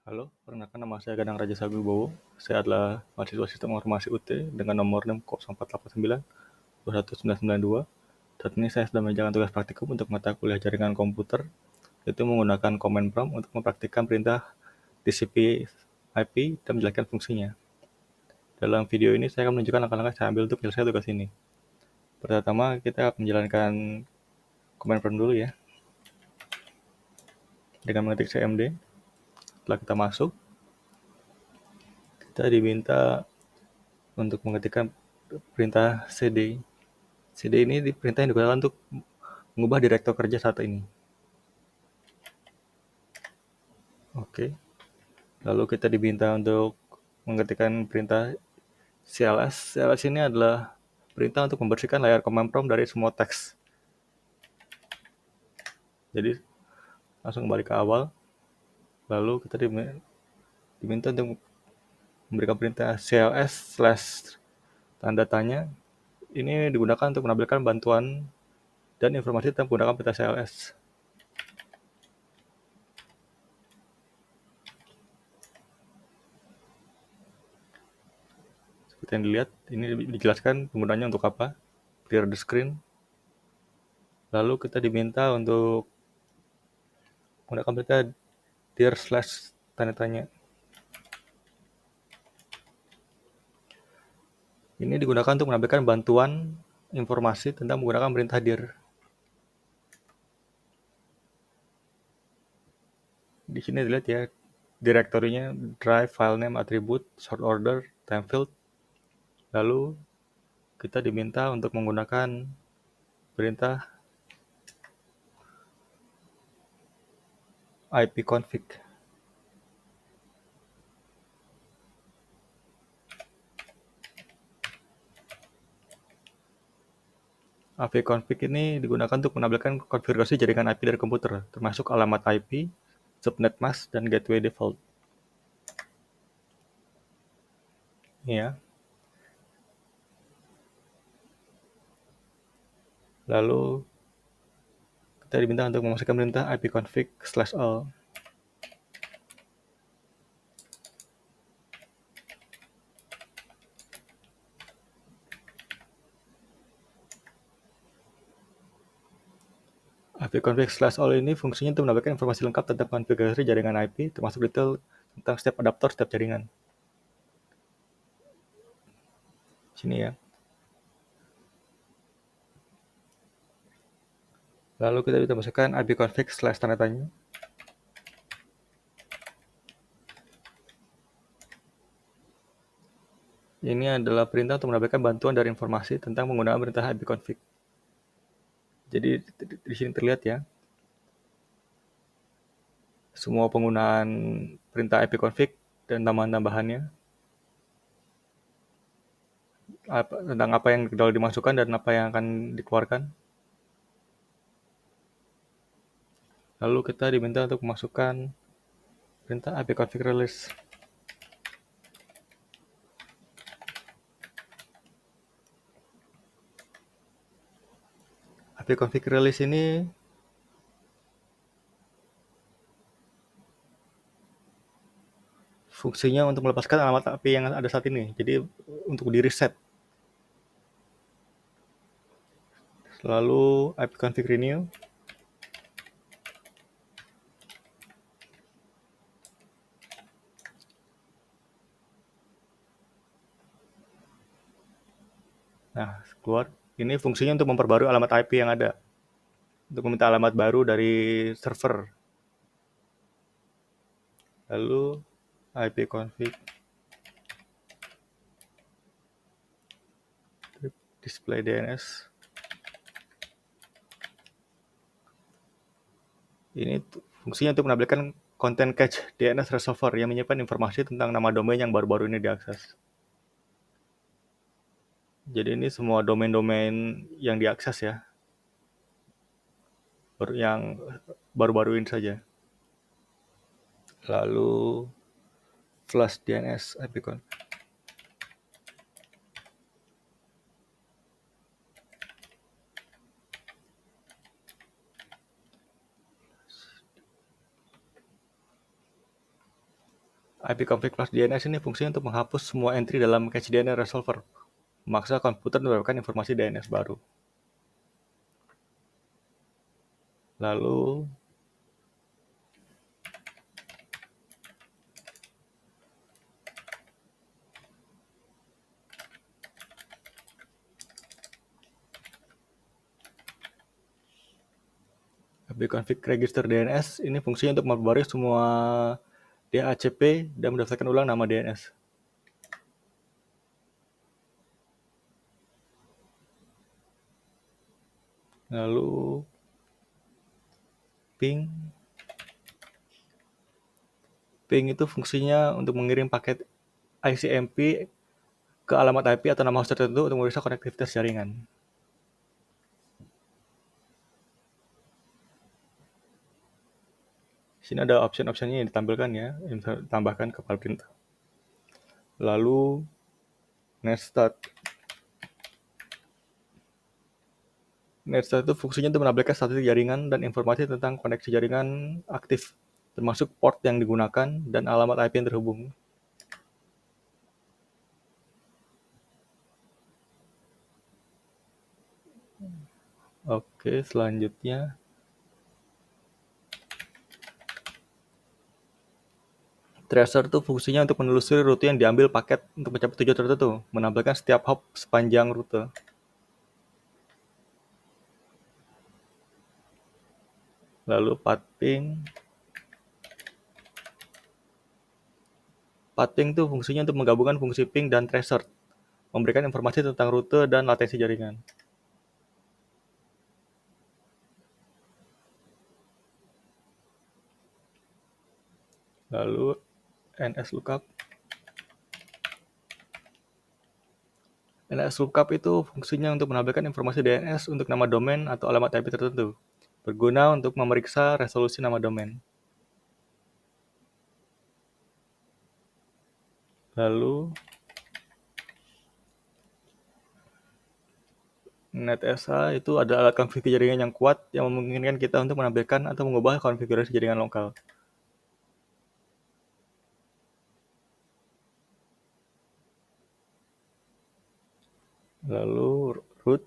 Halo, perkenalkan nama saya Gadang Raja Sabibowo. Saya adalah mahasiswa Sistem Informasi UT dengan nomor NIM 0489 21992. Saat ini saya sedang mengerjakan tugas praktikum untuk mata kuliah jaringan komputer, yaitu menggunakan command prompt untuk mempraktikkan perintah TCP/IP dan menjelaskan fungsinya. Dalam video ini saya akan menunjukkan langkah-langkah saya ambil untuk menyelesaikan tugas ini. Pertama, kita akan menjalankan command prompt dulu ya, dengan mengetik cmd. Setelah kita masuk, kita diminta untuk mengetikkan perintah cd. CD ini perintah yang digunakan untuk mengubah direktur kerja saat ini. Oke. Lalu kita diminta untuk mengetikkan perintah CLS. CLS ini adalah perintah untuk membersihkan layar command prompt dari semua teks. Jadi langsung kembali ke awal. Lalu kita diminta untuk memberikan perintah CLS slash tanda tanya. Ini digunakan untuk menampilkan bantuan dan informasi tentang menggunakan perintah CLS. Seperti yang dilihat, ini dijelaskan penggunanya untuk apa. Clear the screen. Lalu kita diminta untuk menggunakan perintah dir slash tanda tanya. Ini digunakan untuk menampilkan bantuan informasi tentang menggunakan perintah dir. Di sini dilihat ya, direktorinya drive, file name, attribute, sort order, time field. Lalu kita diminta untuk menggunakan perintah ipconfig. ipconfig ini digunakan untuk menampilkan konfigurasi jaringan IP dari komputer, termasuk alamat IP, subnet mask, dan gateway default. Ya. Lalu kita diminta untuk memasukkan perintah ipconfig/all. ipconfig/all ini fungsinya untuk mendapatkan informasi lengkap tentang konfigurasi jaringan IP, termasuk detail tentang setiap adaptor setiap jaringan. Sini ya. Lalu kita bisa masukkan ipconfig/tanda tanya. Ini adalah perintah untuk mendapatkan bantuan dari informasi tentang penggunaan perintah ipconfig. Jadi di sini terlihat ya, semua penggunaan perintah ipconfig dan tambahan-tambahannya, tentang apa yang dimasukkan dan apa yang akan dikeluarkan. Lalu kita diminta untuk memasukkan perintah ipconfig release. ipconfig release ini fungsinya untuk melepaskan alamat IP yang ada saat ini. Jadi untuk di reset. Lalu ipconfig renew. Nah, keluar. Ini fungsinya untuk memperbarui alamat IP yang ada. Untuk meminta alamat baru dari server. Lalu ipconfig display DNS. Ini fungsinya untuk menampilkan content cache DNS resolver yang menyimpan informasi tentang nama domain yang baru-baru ini diakses. Jadi ini semua domain-domain yang diakses ya. Yang baru-baru ini saja. Lalu flash DNS ipconfig. ipconfig plus DNS ini fungsinya untuk menghapus semua entry dalam cache DNS resolver, memaksa komputer mendapatkan informasi DNS baru. Lalu ipconfig register DNS ini fungsinya untuk memperbarui semua DHCP dan mendaftarkan ulang nama DNS. Lalu ping itu fungsinya untuk mengirim paket ICMP ke alamat IP atau nama host tertentu untuk memeriksa konektivitas jaringan. Sini ada option-optionnya yang ditampilkan ya, yang bisa ditambahkan ke file perintah. Lalu netstart. Netstart itu fungsinya untuk menampilkan statistik jaringan dan informasi tentang koneksi jaringan aktif, termasuk port yang digunakan dan alamat IP yang terhubung. Oke, selanjutnya tracer itu fungsinya untuk menelusuri rute yang diambil paket untuk mencapai tujuan tertentu, menampilkan setiap hop sepanjang rute. Lalu pathing. Pathing itu fungsinya untuk menggabungkan fungsi ping dan tracer, memberikan informasi tentang rute dan latensi jaringan. Lalu NSLOOKUP. NSLOOKUP itu fungsinya untuk menampilkan informasi DNS untuk nama domain atau alamat IP tertentu, berguna untuk memeriksa resolusi nama domain. Lalu NetSA itu ada alat konfigurasi jaringan yang kuat yang memungkinkan kita untuk menampilkan atau mengubah konfigurasi jaringan lokal. Lalu root.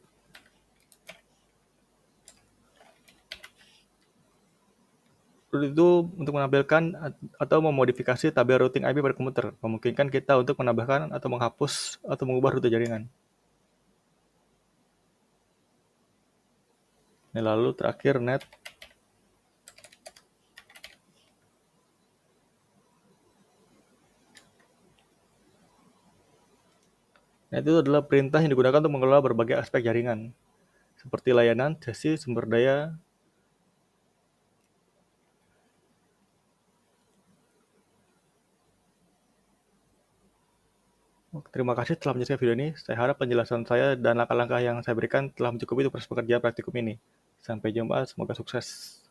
Root itu untuk menampilkan atau memodifikasi tabel routing IP pada komputer, memungkinkan kita untuk menambahkan atau menghapus atau mengubah rute jaringan. Lalu terakhir net. Net itu adalah perintah yang digunakan untuk mengelola berbagai aspek jaringan, seperti layanan, sesi, sumber daya. Terima kasih telah menyaksikan video ini. Saya harap penjelasan saya dan langkah-langkah yang saya berikan telah mencukupi untuk proses pekerjaan praktikum ini. Sampai jumpa, semoga sukses.